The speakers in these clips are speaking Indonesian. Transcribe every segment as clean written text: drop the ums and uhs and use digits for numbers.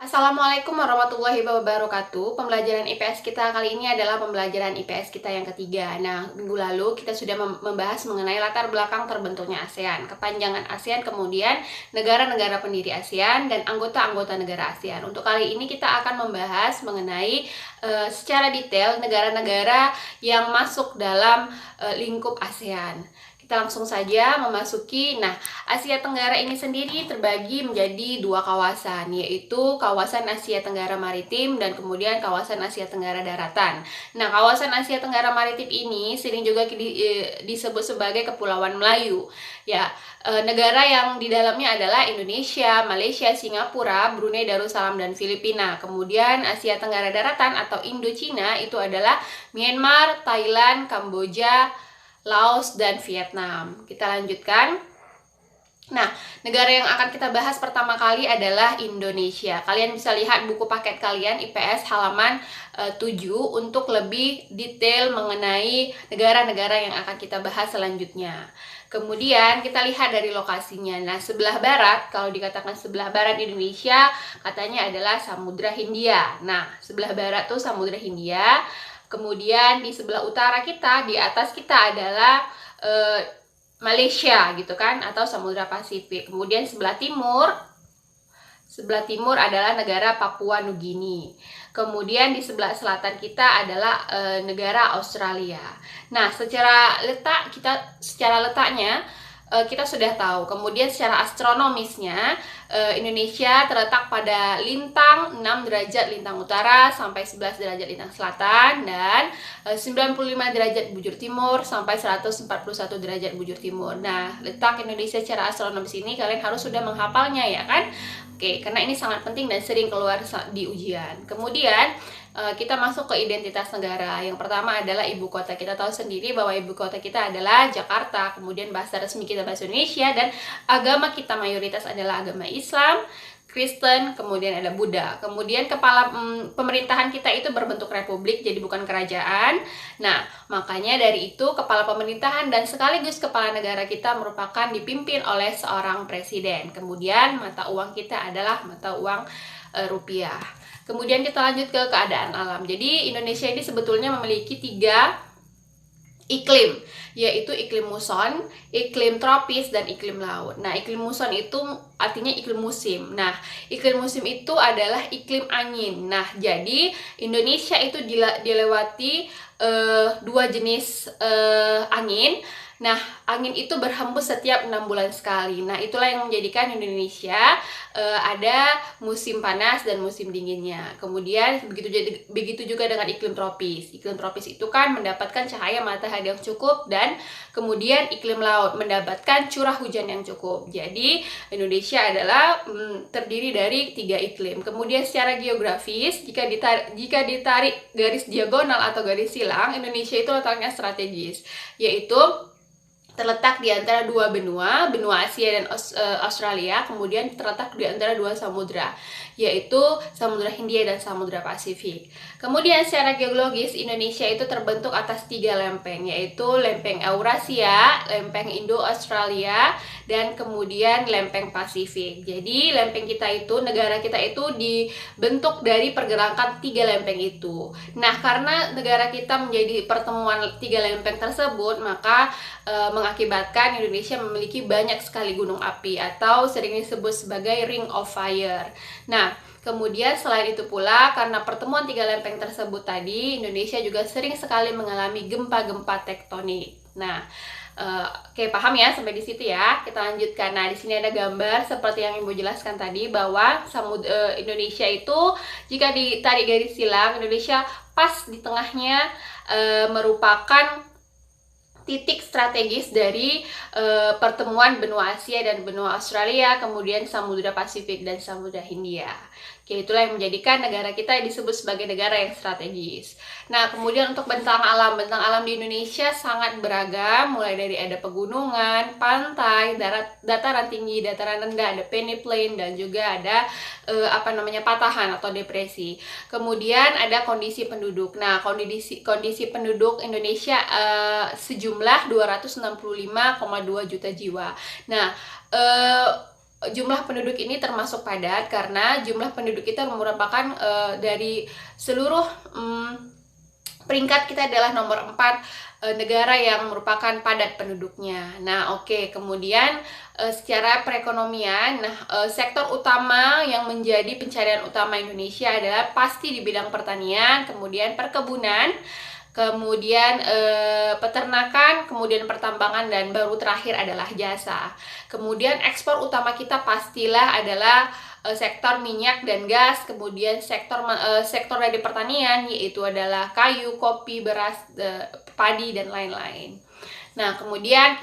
Assalamualaikum warahmatullahi wabarakatuh. Pembelajaran IPS kita kali ini adalah pembelajaran IPS kita yang ketiga. Nah, minggu lalu kita sudah membahas mengenai latar belakang terbentuknya ASEAN, kepanjangan ASEAN, kemudian negara-negara pendiri ASEAN, dan anggota-anggota negara ASEAN. Untuk kali ini kita akan membahas mengenai secara detail negara-negara yang masuk dalam lingkup ASEAN. Kita langsung saja memasuki. Nah, Asia Tenggara ini sendiri terbagi menjadi dua kawasan, yaitu kawasan Asia Tenggara Maritim dan kemudian kawasan Asia Tenggara Daratan. Nah, kawasan Asia Tenggara Maritim ini sering juga disebut sebagai Kepulauan Melayu. Ya, negara yang di dalamnya adalah Indonesia, Malaysia, Singapura, Brunei Darussalam, dan Filipina. Kemudian Asia Tenggara Daratan atau Indochina itu adalah Myanmar, Thailand, Kamboja, Laos, dan Vietnam. Kita lanjutkan. Nah, negara yang akan kita bahas pertama kali adalah Indonesia. Kalian bisa lihat buku paket kalian IPS halaman 7 untuk lebih detail mengenai negara-negara yang akan kita bahas selanjutnya. Kemudian kita lihat dari lokasinya. Nah, sebelah barat, kalau dikatakan sebelah barat Indonesia, katanya adalah Samudra Hindia. Nah, sebelah barat tuh Samudra Hindia. Kemudian di sebelah utara kita, di atas kita adalah Malaysia gitu kan, atau Samudra Pasifik. Kemudian sebelah timur adalah negara Papua Nugini. Kemudian di sebelah selatan kita adalah negara Australia. Nah, secara letaknya kita sudah tahu. Kemudian secara astronomisnya Indonesia terletak pada lintang 6 derajat lintang utara sampai 11 derajat lintang selatan, dan 95 derajat bujur timur sampai 141 derajat bujur timur. Nah, letak Indonesia secara astronomis ini kalian harus sudah menghafalnya, ya kan? Oke, karena ini sangat penting dan sering keluar di ujian. Kemudian kita masuk ke identitas negara. Yang pertama adalah ibu kota. Kita tahu sendiri bahwa ibu kota kita adalah Jakarta. Kemudian bahasa resmi kita bahasa Indonesia, dan agama kita mayoritas adalah agama Islam, Kristen, kemudian ada Buddha. Kemudian kepala pemerintahan kita itu berbentuk republik, jadi bukan kerajaan. Nah, makanya dari itu kepala pemerintahan dan sekaligus kepala negara kita merupakan dipimpin oleh seorang presiden. Kemudian mata uang kita adalah mata uang rupiah. Kemudian kita lanjut ke keadaan alam. Jadi Indonesia ini sebetulnya memiliki 3 iklim, yaitu iklim muson, iklim tropis, dan iklim laut. Nah, iklim muson itu artinya iklim musim. Nah, iklim musim itu adalah iklim angin. Nah, jadi Indonesia itu dilewati 2 jenis angin. Nah, angin itu berhembus setiap 6 bulan sekali. Nah, itulah yang menjadikan Indonesia ada musim panas dan musim dinginnya. Kemudian begitu juga dengan iklim tropis. Iklim tropis itu kan mendapatkan cahaya matahari yang cukup, dan kemudian iklim laut mendapatkan curah hujan yang cukup. Jadi, Indonesia adalah terdiri dari 3 iklim. Kemudian secara geografis, jika ditarik garis diagonal atau garis silang, Indonesia itu letaknya strategis, yaitu terletak di antara 2 benua Asia dan Australia, kemudian terletak di antara 2 samudra, yaitu Samudra Hindia dan Samudra Pasifik. Kemudian secara geologis, Indonesia itu terbentuk atas 3 lempeng, yaitu lempeng Eurasia, lempeng Indo-Australia, dan kemudian lempeng Pasifik. Jadi lempeng kita itu, negara kita itu dibentuk dari pergerakan 3 lempeng itu. Nah, karena negara kita menjadi pertemuan 3 lempeng tersebut, maka mengakibatkan Indonesia memiliki banyak sekali gunung api atau sering disebut sebagai Ring of Fire. Nah, kemudian selain itu pula, karena pertemuan 3 lempeng tersebut tadi, Indonesia juga sering sekali mengalami gempa-gempa tektonik. Nah, oke, paham ya sampai di situ ya. Kita lanjutkan. Nah, di sini ada gambar seperti yang Ibu jelaskan tadi, bahwa Indonesia itu jika ditarik garis silang, Indonesia pas di tengahnya merupakan titik strategis dari pertemuan benua Asia dan benua Australia, kemudian Samudra Pasifik dan Samudra Hindia. Oke, itulah yang menjadikan negara kita disebut sebagai negara yang strategis. Nah, kemudian untuk bentang alam di Indonesia sangat beragam, mulai dari ada pegunungan, pantai, dataran tinggi, dataran rendah, ada peneplain, dan juga ada patahan atau depresi. Kemudian ada kondisi penduduk. Nah, kondisi penduduk Indonesia sejumlah 265,2 juta jiwa. Nah, jumlah penduduk ini termasuk padat karena jumlah penduduk kita merupakan dari seluruh peringkat kita adalah nomor 4 negara yang merupakan padat penduduknya. Nah, oke. Kemudian secara perekonomian, sektor utama yang menjadi pencarian utama Indonesia adalah pasti di bidang pertanian, kemudian perkebunan, kemudian peternakan, kemudian pertambangan, dan baru terakhir adalah jasa. Kemudian ekspor utama kita pastilah adalah sektor minyak dan gas, kemudian sektor dari pertanian yaitu adalah kayu, kopi, beras, padi, dan lain-lain. Nah, kemudian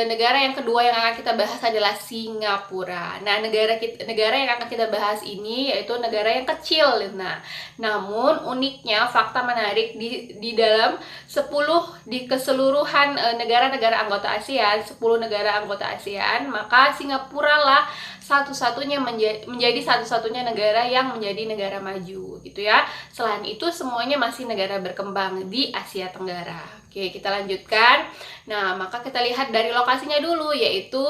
negara yang kedua yang akan kita bahas adalah Singapura. Nah, negara yang akan kita bahas ini yaitu negara yang kecil. Nah, namun uniknya fakta menarik di dalam 10 di keseluruhan negara-negara anggota ASEAN, 10 negara anggota ASEAN, maka Singapura lah satu-satunya menjadi satu-satunya negara yang menjadi negara maju gitu ya. Selain itu semuanya masih negara berkembang di Asia Tenggara. Oke, kita lanjutkan. Nah, maka kita lihat dari lokasinya dulu, yaitu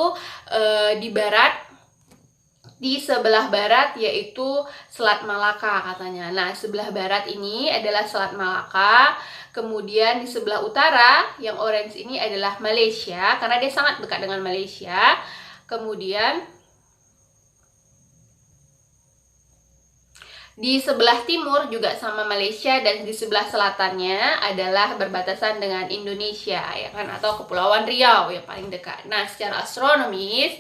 di sebelah barat yaitu Selat Malaka katanya. Nah, sebelah barat ini adalah Selat Malaka. Kemudian di sebelah utara yang orange ini adalah Malaysia karena dia sangat dekat dengan Malaysia. Kemudian di sebelah timur juga sama Malaysia, dan di sebelah selatannya adalah berbatasan dengan Indonesia, ya kan, atau Kepulauan Riau yang paling dekat. Nah, secara astronomis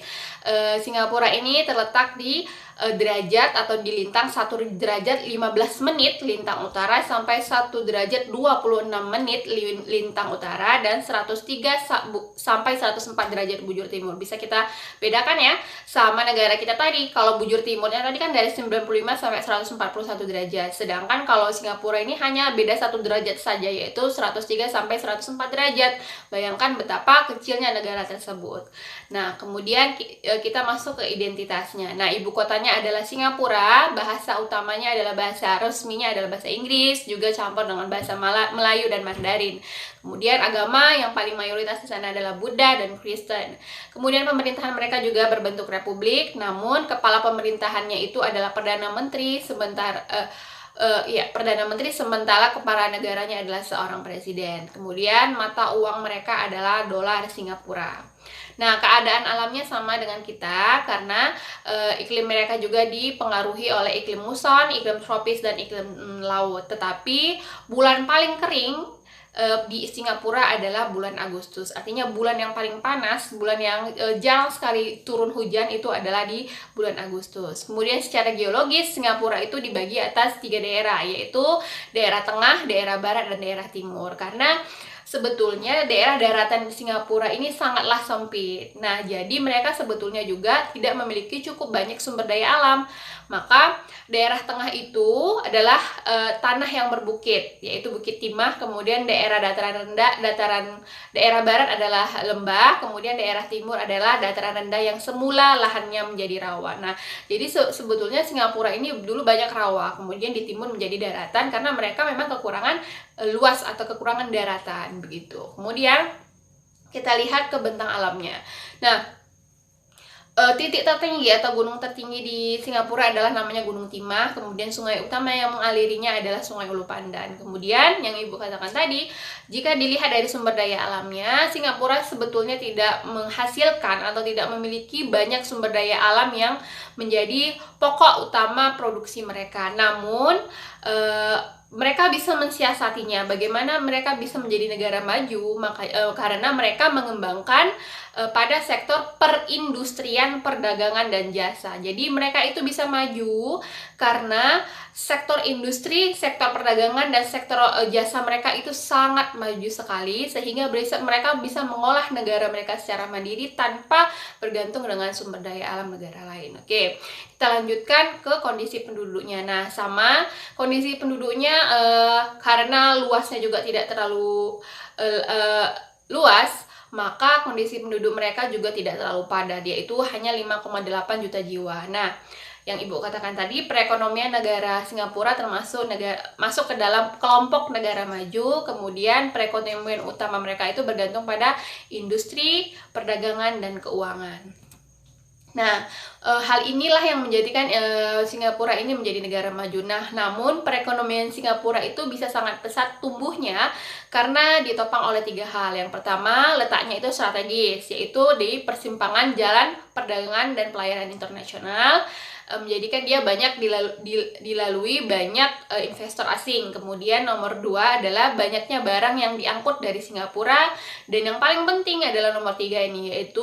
Singapura ini terletak di derajat atau di lintang 1 derajat 15 menit lintang utara sampai 1 derajat 26 menit lintang utara, dan 103 sampai 104 derajat bujur timur. Bisa kita bedakan ya sama negara kita tadi. Kalau bujur timurnya tadi kan dari 95 sampai 141 derajat, sedangkan kalau Singapura ini hanya beda 1 derajat saja, yaitu 103 sampai 104 derajat. Bayangkan betapa kecilnya negara tersebut. Nah, kemudian kita masuk ke identitasnya. Nah, ibu kotanya adalah Singapura, bahasa utamanya adalah bahasa resminya adalah bahasa Inggris, juga campur dengan bahasa Melayu dan Mandarin. Kemudian agama yang paling mayoritas di sana adalah Buddha dan Kristen. Kemudian pemerintahan mereka juga berbentuk republik, namun kepala pemerintahannya itu adalah Perdana Menteri, sementara kepala negaranya adalah seorang presiden. Kemudian mata uang mereka adalah dolar Singapura. Nah, keadaan alamnya sama dengan kita karena iklim mereka juga dipengaruhi oleh iklim muson, iklim tropis, dan iklim laut. Tetapi bulan paling kering di Singapura adalah bulan Agustus. Artinya bulan yang paling panas, bulan yang jarang sekali turun hujan itu adalah di bulan Agustus. Kemudian secara geologis Singapura itu dibagi atas 3 daerah, yaitu daerah tengah, daerah barat, dan daerah timur. Karena sebetulnya daerah daratan di Singapura ini sangatlah sempit. Nah, jadi mereka sebetulnya juga tidak memiliki cukup banyak sumber daya alam. Maka daerah tengah itu adalah tanah yang berbukit, yaitu Bukit Timah. Kemudian daerah dataran rendah, daerah barat adalah lembah. Kemudian daerah timur adalah dataran rendah yang semula lahannya menjadi rawa. Nah, jadi sebetulnya Singapura ini dulu banyak rawa, kemudian di timur menjadi daratan karena mereka memang kekurangan luas atau kekurangan daratan begitu. Kemudian kita lihat ke bentang alamnya. Nah, titik tertinggi atau gunung tertinggi di Singapura adalah namanya Gunung Timah. Kemudian sungai utama yang mengalirinya adalah Sungai Ulu Pandan. Kemudian yang ibu katakan tadi, jika dilihat dari sumber daya alamnya, Singapura sebetulnya tidak menghasilkan atau tidak memiliki banyak sumber daya alam yang menjadi pokok utama produksi mereka. Namun mereka bisa mensiasatinya. Bagaimana mereka bisa menjadi negara maju? Karena mereka mengembangkan pada sektor perindustrian, perdagangan, dan jasa. Jadi mereka itu bisa maju karena sektor industri, sektor perdagangan, dan sektor jasa mereka itu sangat maju sekali, sehingga mereka bisa mengolah negara mereka secara mandiri tanpa bergantung dengan sumber daya alam negara lain. Oke, kita lanjutkan ke kondisi penduduknya. Nah, sama kondisi penduduknya karena luasnya juga tidak terlalu luas, maka kondisi penduduk mereka juga tidak terlalu padat, yaitu hanya 5,8 juta jiwa. Nah, yang ibu katakan tadi, perekonomian negara Singapura masuk ke dalam kelompok negara maju. Kemudian perekonomian utama mereka itu bergantung pada industri, perdagangan, dan keuangan. Nah, hal inilah yang menjadikan Singapura ini menjadi negara maju. Nah, namun perekonomian Singapura itu bisa sangat pesat tumbuhnya karena ditopang oleh 3 hal. Yang pertama, letaknya itu strategis, yaitu di persimpangan jalan perdagangan dan pelayaran internasional, menjadikan dia banyak dilalui banyak investor asing. Kemudian nomor 2 adalah banyaknya barang yang diangkut dari Singapura, dan yang paling penting adalah nomor 3 ini, yaitu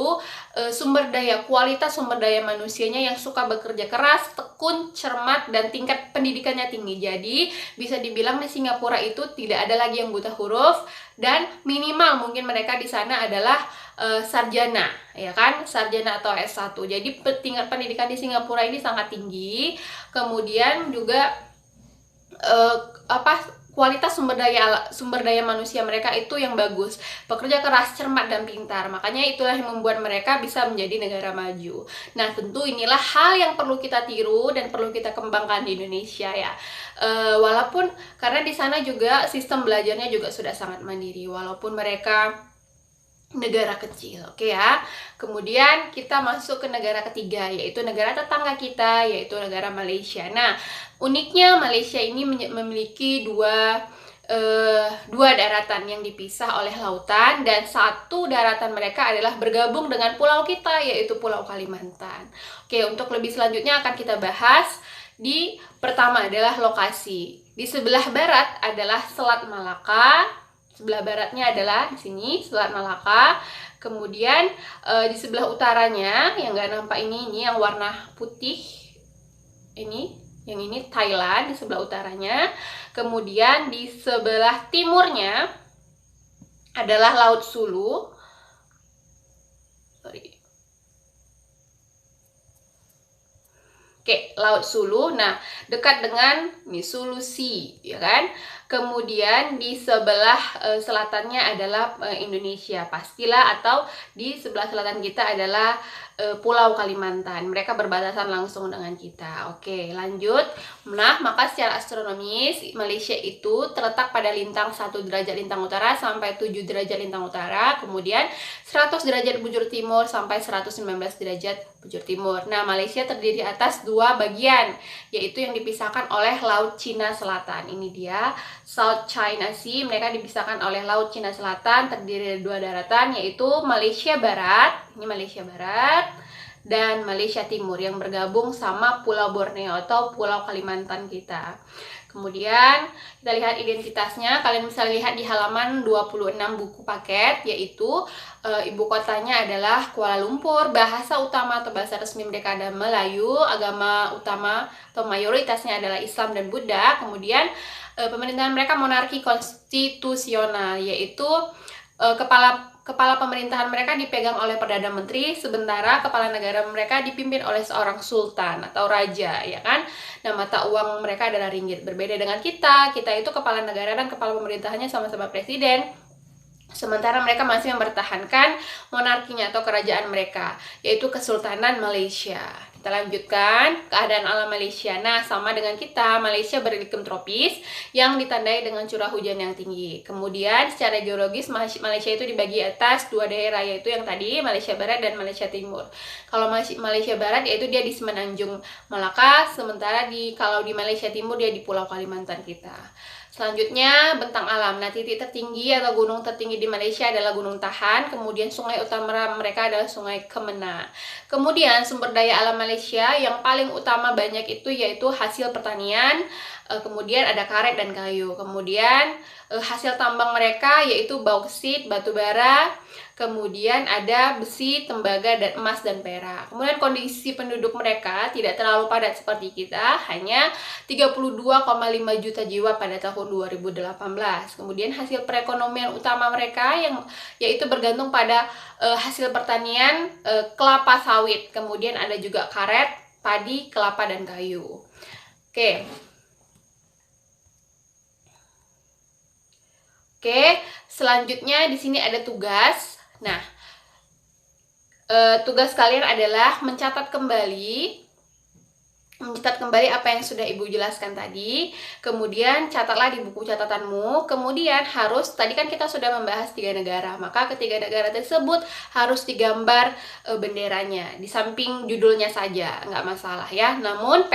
kualitas sumber daya manusianya yang suka bekerja keras, tekun, cermat, dan tingkat pendidikannya tinggi. Jadi bisa dibilang di Singapura itu tidak ada lagi yang buta huruf, dan minimal mungkin mereka di sana adalah sarjana, ya kan, sarjana atau S1. Jadi tingkat pendidikan di Singapura ini sangat tinggi. Kemudian juga kualitas sumber daya manusia mereka itu yang bagus, pekerja keras, cermat, dan pintar. Makanya itulah yang membuat mereka bisa menjadi negara maju. Nah, tentu inilah hal yang perlu kita tiru dan perlu kita kembangkan di Indonesia ya. Walaupun karena di sana juga sistem belajarnya juga sudah sangat mandiri, walaupun mereka negara kecil, oke ya. Kemudian kita masuk ke negara ketiga, yaitu negara tetangga kita, yaitu negara Malaysia. Nah, uniknya Malaysia ini memiliki dua daratan yang dipisah oleh lautan, dan satu daratan mereka adalah bergabung dengan pulau kita, yaitu Pulau Kalimantan. Oke, untuk lebih selanjutnya akan kita bahas. Pertama adalah lokasi. Di sebelah barat adalah Selat Malaka. Sebelah baratnya adalah di sini Selat Malaka. Kemudian di sebelah utaranya yang nggak nampak ini yang warna putih ini, yang ini Thailand di sebelah utaranya. Kemudian di sebelah timurnya adalah Laut Sulu. Oke, Laut Sulu. Nah, dekat dengan Sulu Sea, ya kan? Kemudian di sebelah selatannya adalah Indonesia, pastilah, atau di sebelah selatan kita adalah Pulau Kalimantan. Mereka berbatasan langsung dengan kita. Oke, lanjut. Nah, maka secara astronomis Malaysia itu terletak pada lintang 1 derajat lintang utara sampai 7 derajat lintang utara, kemudian 100 derajat bujur timur sampai 119 derajat bujur timur. Nah, Malaysia terdiri atas 2 bagian, yaitu yang dipisahkan oleh Laut Cina Selatan. Ini dia South China Sea. Mereka dipisahkan oleh Laut Cina Selatan, terdiri dari 2 daratan, yaitu Malaysia Barat, ini Malaysia Barat, dan Malaysia Timur yang bergabung sama Pulau Borneo atau Pulau Kalimantan kita. Kemudian kita lihat identitasnya. Kalian bisa lihat di halaman 26 buku paket, yaitu ibu kotanya adalah Kuala Lumpur. Bahasa utama atau bahasa resmi mereka adalah Melayu. Agama utama atau mayoritasnya adalah Islam dan Buddha. Kemudian pemerintahan mereka monarki konstitusional, yaitu kepala pemerintahan mereka dipegang oleh Perdana Menteri, sementara kepala negara mereka dipimpin oleh seorang sultan atau raja, ya kan? Nah, mata uang mereka adalah ringgit. Berbeda dengan kita itu kepala negara dan kepala pemerintahannya sama-sama presiden, sementara mereka masih mempertahankan monarkinya atau kerajaan mereka, yaitu Kesultanan Malaysia. Kita lanjutkan keadaan alam Malaysia. Nah, sama dengan kita, Malaysia beriklim tropis yang ditandai dengan curah hujan yang tinggi. Kemudian secara geologis Malaysia itu dibagi atas 2 daerah, yaitu yang tadi Malaysia Barat dan Malaysia Timur. Kalau Malaysia Barat yaitu dia di Semenanjung Malaka, sementara kalau di Malaysia Timur dia di Pulau Kalimantan kita. Selanjutnya, bentang alam. Nah, titik tertinggi atau gunung tertinggi di Malaysia adalah Gunung Tahan. Kemudian sungai utama mereka adalah Sungai Kemena. Kemudian sumber daya alam Malaysia yang paling utama banyak itu yaitu hasil pertanian. Kemudian ada karet dan kayu. Kemudian hasil tambang mereka yaitu bauksit, batu bara. Kemudian ada besi, tembaga, dan emas dan perak. Kemudian kondisi penduduk mereka tidak terlalu padat seperti kita, hanya 32,5 juta jiwa pada tahun 2018. Kemudian hasil perekonomian utama mereka yaitu bergantung pada hasil pertanian kelapa sawit. Kemudian ada juga karet, padi, kelapa, dan kayu. Oke, selanjutnya di sini ada tugas. Nah, tugas kalian adalah mencatat kembali mencatat kembali apa yang sudah Ibu jelaskan tadi. Kemudian catatlah di buku catatanmu. Kemudian harus, tadi kan kita sudah membahas 3 negara, maka ketiga negara tersebut harus digambar benderanya di samping judulnya saja, nggak masalah ya. Namun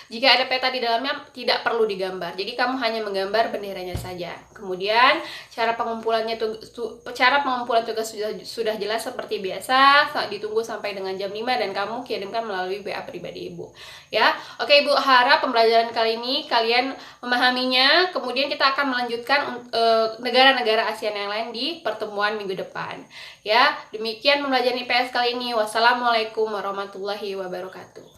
jika ada peta di dalamnya tidak perlu digambar. Jadi kamu hanya menggambar benderanya saja. Kemudian cara pengumpulan tugas sudah jelas seperti biasa. Ditunggu sampai dengan jam 5 dan kamu kirimkan melalui WA pribadi Ibu. Ya. Oke, Ibu harap pembelajaran kali ini kalian memahaminya. Kemudian kita akan melanjutkan negara-negara ASEAN yang lain di pertemuan minggu depan. Ya, demikian pembelajaran IPS kali ini. Wassalamualaikum warahmatullahi wabarakatuh.